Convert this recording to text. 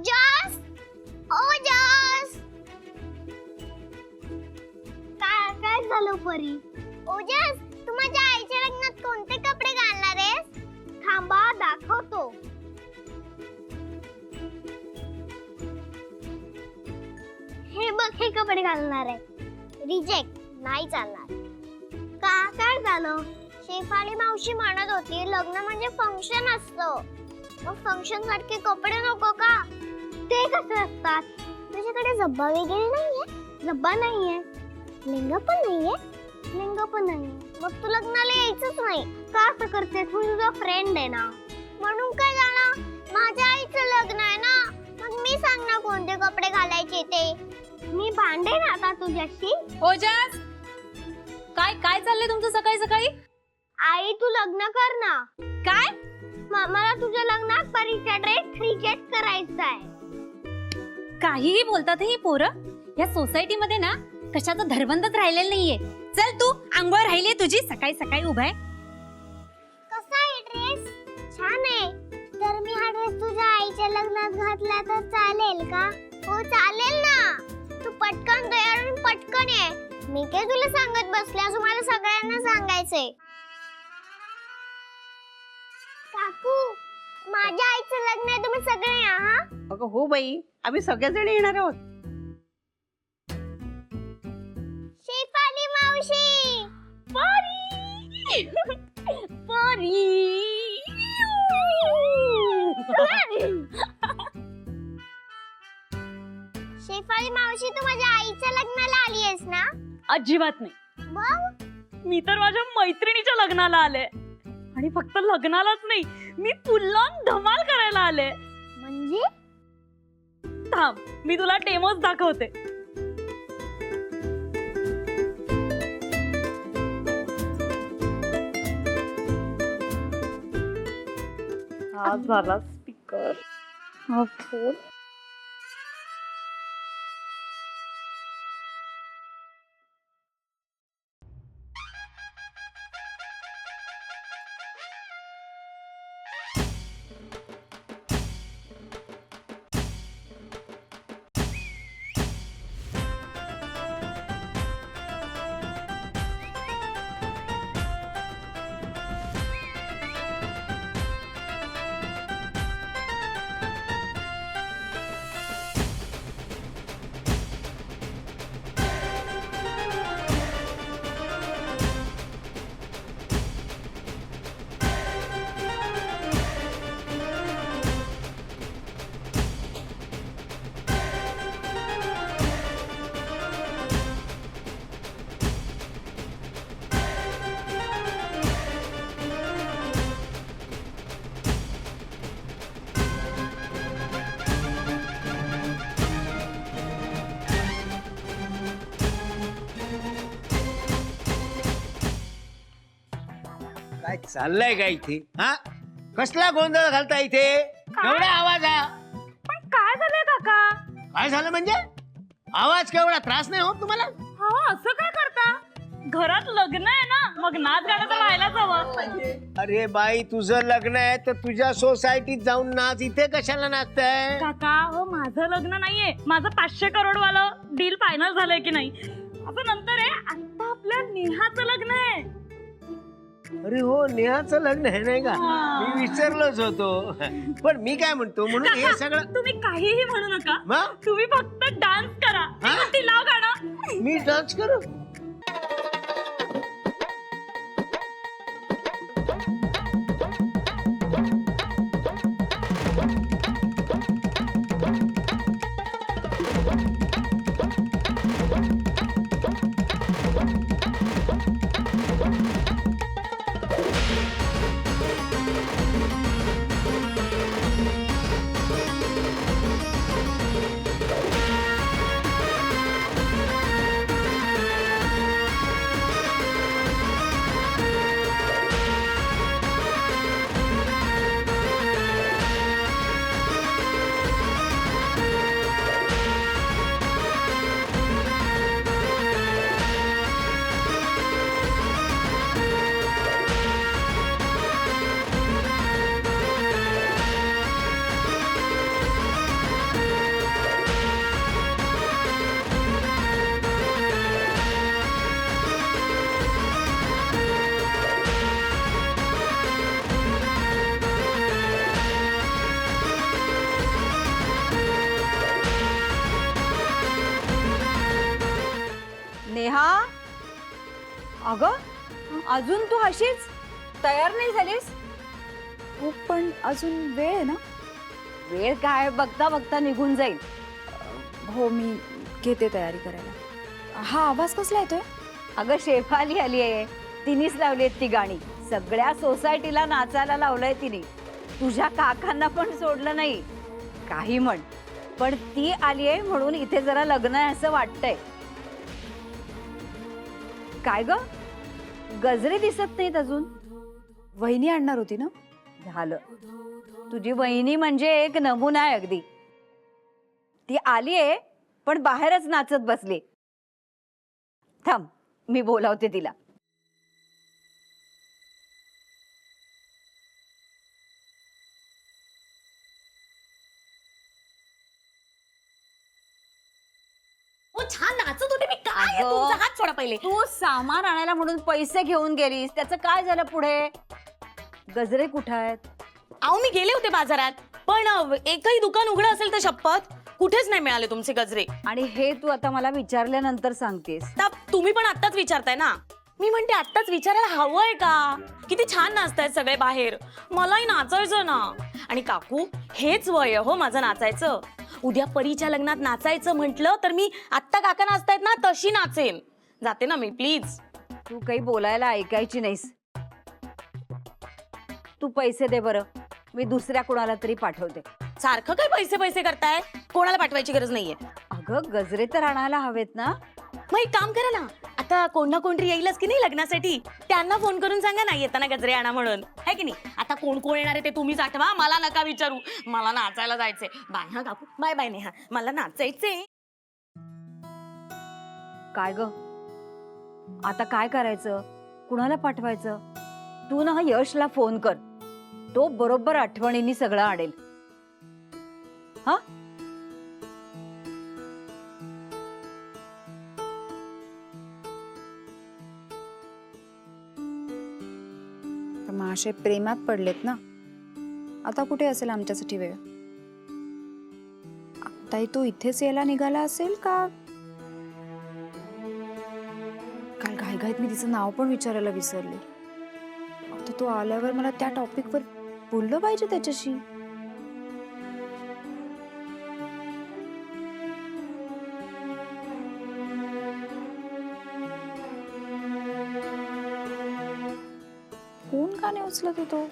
ओजस, ओजस, काय झालं परी? ओजस, तू माझ्या आईच्या लग्नात कोणते कपडे घालणार आहेस? थांबा, दाखवतो. हे बघ, हे कपडे घालणार आहे. रिजेक्ट, नाही चालणार. काय झालं? शेफाली मावशी म्हणत होती लग्न म्हणजे फंक्शन असतं, मग फंक्शन सारखे कपडे नको का? ते कसे असतात? तुझ्याकडे जब्बा वगैरे नाहीये? जब्बा नाहीये, लेंगा पण नाहीये, लेंगा पण नाहीये, मग तू लग्नाला यायचंच नाही का? असं करते, तू तुझा फ्रेंड आहे ना, म्हणून काय झालं? माझ्या आईचं लग्न आहे ना, मग मी सांग ना कोणते कपडे घालायचे ते. मी भांडेन आता तुझ्याशी. ओजस, काय काय चाललंय तुमचं सकाळी सकाळी? आई, तू लग्न कर ना. काय? मला तुझ्या लग्नात परीचा ड्रेस रिजेक्ट करायचा आहे. काहीही बोलतात ही पोरं. या सोसायटी मध्ये ना कशाचं धरबंदच राहिलेलं नाहीये. चल तू, आंघोळ राहिली तुझी, सकाळी सकाळी उभा आहे. कसा आहे ड्रेस? छान आहे. तर मी हा ड्रेस तुझ्या आईच्या लग्नात घातला तर चालेल का? हो चालेल ना. तू पटकन तयार होऊन पटकन ये. मी काय तुला सांगत बसले, अजून मला सगळ्यांना सांगायचंय. काकू, माझ्या आईचं लग्न आहे, तुम्ही सगळे या हा. अगं हो बाई, आम्ही सगळेजण येणार आहोत. शेफाली मावशी, परी परी शेफाली मावशी, तू माझ्या आईच्या लग्नाला आली आहेस ना? अजिबात नाही. मग मी तर माझ्या मैत्रिणीच्या लग्नाला आले, आणि फक्त लग्नालाच नाही, मी फुल ऑन धमाल करायला आले. म्हणजे? थांब, मी तुला डेमोज दाखवते. हा झाला स्पीकर, हा फोन. काय चाललंय का इथे? हा, कसला गोंधळ घालता इथे? केवढा आवाज आहे? पण काय झालंय काका? काय झालं म्हणजे? आवाज केवढा, त्रास नाही होत तुम्हाला? हा, असं काय करता? घरात लग्न आहे ना, मग नाच गाणं तर व्हायलाच हवं. अरे बाई, तुझं लग्न आहे तर तुझ्या सोसायटीत जाऊन नाच, इथे कशाला नाचताय? काका, हो माझं लग्न नाहीये, माझं 500 करोड वालं डील फायनल झालंय की नाही असं नंतर आहे. आता आपल्या नेहाचं लग्न आहे. अरे हो, नेहाचं लग्न आहे नाही का? मी विसरलोच होतो. पण मी काय म्हणतो, म्हणून हे सगळं तुम्ही काहीही म्हणू नका, मग? तुम्ही फक्त डान्स करा. हा? ती लाव गाणं. मी डान्स करू? अगं अजून तू अशीच तयार नाही झालीस? हो पण अजून वेळ आहे ना? वेळ काय बघता बघता निघून जाईल. हो मी घेते तयारी करायला. हा आवाज कसला येतोय? अगं शेफाली आली आहे, तिनेच लावली ती गाणी. सगळ्या सोसायटीला नाचायला लावलंय तिने. तुझ्या काकांना पण सोडलं नाही. काही म्हण, पण ती आली आहे म्हणून इथे जरा लग्न आहे असं वाटतंय. काय ग, गजरे दिसत नाहीत अजून? वहिनी आणणार होती ना? झालं, तुझी वहिनी म्हणजे एक नमुना आहे अगदी. ती आली आहे पण बाहेरच नाचत बसली. थांब, मी बोलावते तिला. छान नाचत होते मी. काय अगं, तुमचा हात सोडा पहिले. तू सामान आणायला म्हणून पैसे घेऊन गेलीस, त्याचं काय झालं पुढे? गजरे कुठे आहेत? अहो मी गेले होते बाजारात, पण एकही दुकान उघडं असेल तर शपथ कुठेच नाही मिळाले तुमचे गजरे. आणि हे तू आता मला विचारल्यानंतर सांगतेस? तर तुम्ही पण आत्ताच विचारताय ना. मी म्हणते आत्ताच विचारायला हवंय का? किती छान नाचतायत सगळे बाहेर, मलाही नाचायचं ना. आणि काकू, हेच वय हो माझं नाचायचं. उद्या परीच्या लग्नात नाचायचं म्हटलं तर मी आत्ता काका नाचतायत ना तशी नाचेन. जाते ना मी, प्लीज. तू काही बोलायला ऐकायची नाहीस. तू पैसे दे बरं, मी दुसऱ्या कोणाला तरी पाठवते. सारखं काय पैसे पैसे करताय? कोणाला पाठवायची गरज नाहीये. अगं गजरे तर आणायला हवेत ना. मग एक काम करा ना, आता कोण ना कोणतरी येईलच की नाही लग्नासाठी, त्यांना फोन करून सांगा ना येताना गजरे आणा म्हणून, है की नाही? आता कोण कोण येणार आहे ते तुम्हीच आठवा, मला नका विचारू. मला नाचायला जायचंय. बाय हा काकू, बाय बाय नेहा, मला नाचायचंय. काय ग, आता काय करायचं? कुणाला पाठवायचं? तू ना यशला फोन कर, तो बरोबर आठवणींनी सगळं आणेल. हा, तर माशे प्रेमात पडलेत ना. आता कुठे असेल आमच्यासाठी वेळ? आताही तो इथेच यायला निघाला असेल का? काल घाईघाईत मी तिचं नाव पण विचारायला विसरले. आता तो आल्यावर मला त्या टॉपिकवर बोललं पाहिजे त्याच्याशी. फोन का नाही उचलत होतो?